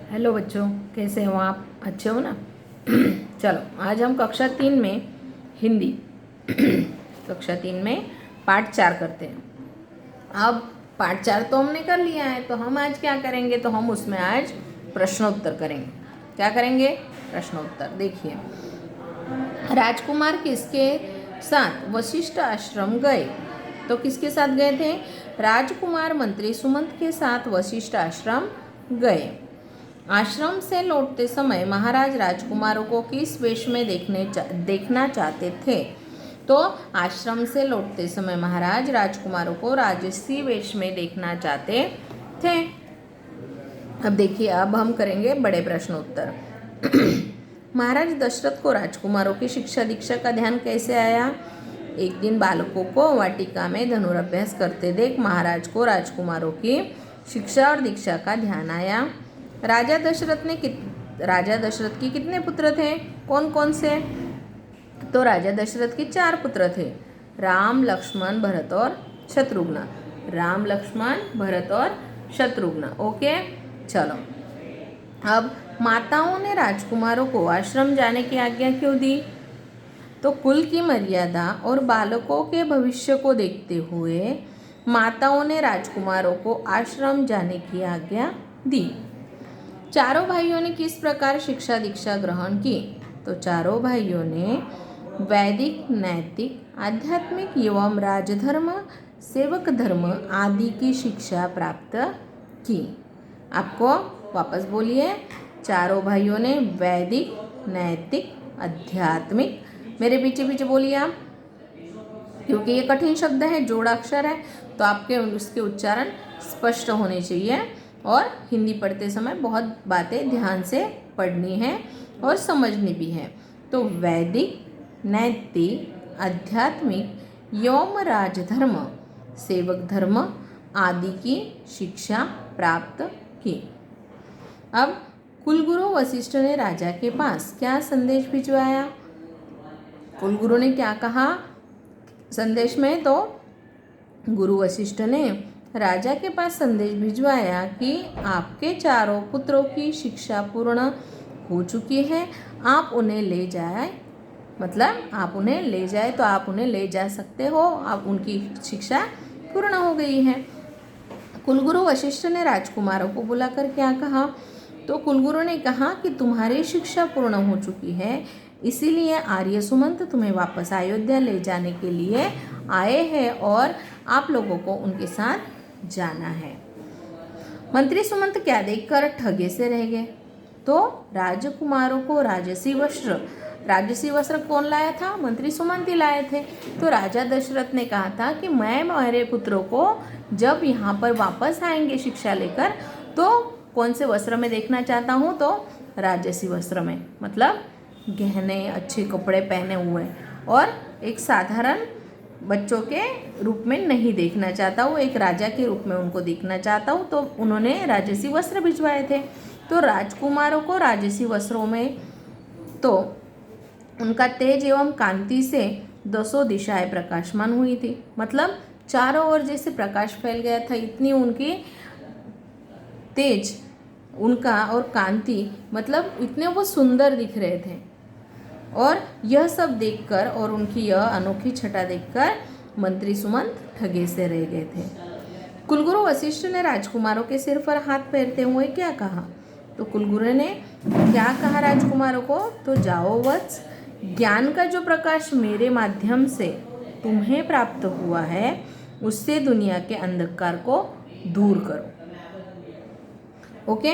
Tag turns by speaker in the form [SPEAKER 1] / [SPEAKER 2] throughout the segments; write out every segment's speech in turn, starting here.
[SPEAKER 1] Hello बच्चों, कैसे हो आप? अच्छे हो ना? चलो, आज हम कक्षा 3 में हिंदी कक्षा 3 में पाठ 4 करते हैं। अब पाठ 4 तो हमने कर लिया है, तो हम आज क्या करेंगे? तो हम उसमें आज प्रश्नोत्तर करेंगे। क्या करेंगे? प्रश्नोत्तर। देखिए, राजकुमार किसके साथ वशिष्ठ आश्रम गए? तो किसके साथ गए थे? राजकुमार मंत्री सुमंत के साथ वशिष्ठ आश्रम गए। आश्रम से लौटते समय महाराज राजकुमारों को किस वेश में देखना चाहते थे? तो आश्रम से लौटते समय महाराज राजकुमारों को राजसी वेश में देखना चाहते थे। अब देखिए, अब हम करेंगे बड़े प्रश्नोत्तर। महाराज दशरथ को राजकुमारों की शिक्षा दीक्षा का ध्यान कैसे आया? एक दिन बालकों को वाटिका में धनुराभ्यास करते देख महाराज को राजकुमारों की शिक्षा और दीक्षा का ध्यान आया। राजा दशरथ के कितने पुत्र थे? कौन कौन से? तो राजा दशरथ के 4 पुत्र थे, राम, लक्ष्मण, भरत और शत्रुघ्न। राम, लक्ष्मण, भरत और शत्रुघ्न। ओके, चलो। अब माताओं ने राजकुमारों को आश्रम जाने की आज्ञा क्यों दी? तो कुल की मर्यादा और बालकों के भविष्य को देखते हुए माताओं ने राजकुमारों को आश्रम जाने की आज्ञा दी। चारों भाइयों ने किस प्रकार शिक्षा दीक्षा ग्रहण की? तो चारों भाइयों ने वैदिक, नैतिक, आध्यात्मिक एवं राजधर्म, सेवक धर्म आदि की शिक्षा प्राप्त की। आपको वापस बोलिए, चारों भाइयों ने वैदिक, नैतिक, आध्यात्मिक, मेरे पीछे पीछे बोलिए आप, क्योंकि ये कठिन शब्द है, जोड़ाक्षर है, तो आपके उसके उच्चारण स्पष्ट होने चाहिए। और हिंदी पढ़ते समय बहुत बातें ध्यान से पढ़नी है और समझनी भी है। तो वैदिक, नैतिक, आध्यात्मिक एवं राजधर्म, सेवक धर्म आदि की शिक्षा प्राप्त की। अब कुलगुरु वशिष्ठ ने राजा के पास क्या संदेश भिजवाया? कुलगुरु ने क्या कहा संदेश में? तो गुरु वशिष्ठ ने राजा के पास संदेश भिजवाया कि आपके चारों पुत्रों की शिक्षा पूर्ण हो चुकी है, आप उन्हें ले जाए, मतलब आप उन्हें ले जाए तो आप उन्हें ले जा सकते हो, आप उनकी शिक्षा पूर्ण हो गई है। कुलगुरु वशिष्ठ ने राजकुमारों को बुलाकर क्या कहा? तो कुलगुरु ने कहा कि तुम्हारी शिक्षा पूर्ण हो चुकी है, इसीलिए आर्य सुमंत तुम्हें वापस अयोध्या ले जाने के लिए आए हैं और आप लोगों को उनके साथ जाना है। मंत्री सुमंत क्या देखकर ठगे से रह गए? तो राजकुमारों को राजसी वस्त्र कौन लाया था? मंत्री सुमंत ही लाए थे। तो राजा दशरथ ने कहा था कि मैं मेरे पुत्रों को जब यहाँ पर वापस आएंगे शिक्षा लेकर, तो कौन से वस्त्र में देखना चाहता हूँ? तो राजसी वस्त्र में, मतलब गहने, अच्छे कपड़े पहने हुए, और एक साधारण बच्चों के रूप में नहीं देखना चाहता हूँ, एक राजा के रूप में उनको देखना चाहता हूँ। तो उन्होंने राजसी वस्त्र भिजवाए थे। तो राजकुमारों को राजसी वस्त्रों में तो उनका तेज एवं कांति से 10 दिशाएं प्रकाशमान हुई थी, मतलब चारों ओर जैसे प्रकाश फैल गया था, इतनी उनकी तेज, उनका और कांति, मतलब इतने वो सुंदर दिख रहे थे। और यह सब देखकर और उनकी यह अनोखी छटा देखकर मंत्री सुमंत ठगे से रह गए थे। कुलगुरु वशिष्ठ ने राजकुमारों के सिर पर हाथ फेरते हुए क्या कहा? तो कुलगुरु ने क्या कहा राजकुमारों को? तो जाओ वत्स, ज्ञान का जो प्रकाश मेरे माध्यम से तुम्हें प्राप्त हुआ है, उससे दुनिया के अंधकार को दूर करो। ओके,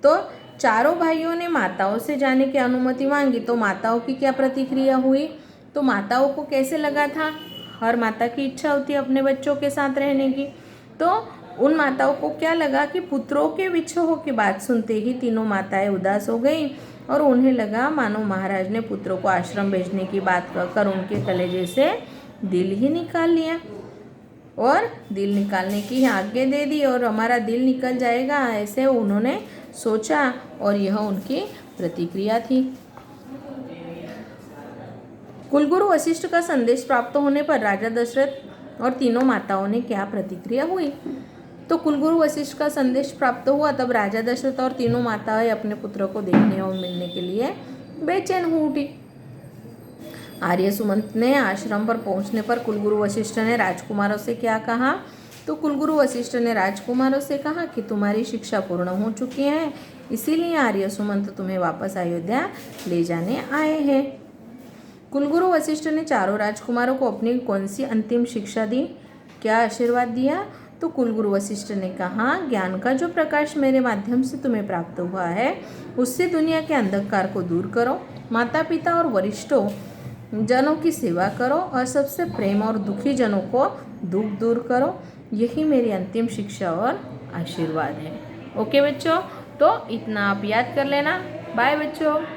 [SPEAKER 1] तो चारों भाइयों ने माताओं से जाने की अनुमति मांगी। तो माताओं की क्या प्रतिक्रिया हुई? तो माताओं को कैसे लगा था? हर माता की इच्छा होती है अपने बच्चों के साथ रहने की। तो उन माताओं को क्या लगा कि पुत्रों के विछोह की बात सुनते ही तीनों माताएं उदास हो गईं और उन्हें लगा मानो महाराज ने पुत्रों को आश्रम भेजने की बात कहकर उनके कलेजे से दिल ही निकाल लिया, और दिल निकालने की आज्ञा दे दी और हमारा दिल निकल जाएगा, ऐसे उन्होंने सोचा, और यह उनकी प्रतिक्रिया थी। कुलगुरु वशिष्ठ का संदेश प्राप्त होने पर राजा दशरथ और तीनों माताओं ने क्या प्रतिक्रिया हुई? तो कुलगुरु वशिष्ठ का संदेश प्राप्त हुआ। तब राजा दशरथ और तीनों माताएं अपने पुत्र को देखने और मिलने के लिए बेचैन हो उठी। आर्य सुमंत ने आश्रम पर पहुंचने पर कुलगुरु वशिष्ठ ने राजकुमारों से क्या कहा? तो कुलगुरु वशिष्ठ ने राजकुमारों से कहा कि तुम्हारी शिक्षा पूर्ण हो चुकी है, इसीलिए आर्य सुमंत तुम्हें वापस अयोध्या ले जाने आए हैं। कुलगुरु वशिष्ठ ने चारों राजकुमारों को अपनी कौन सी अंतिम शिक्षा दी, क्या आशीर्वाद दिया? तो कुलगुरु वशिष्ठ ने कहा, ज्ञान का जो प्रकाश मेरे माध्यम से तुम्हें प्राप्त हुआ है, उससे दुनिया के अंधकार को दूर करो, माता पिता और वरिष्ठों जनों की सेवा करो और सबसे प्रेम और दुखी जनों को दुख दूर करो। यही मेरी अंतिम शिक्षा और आशीर्वाद है। ओके बच्चों, तो इतना आप याद कर लेना। बाय बच्चों।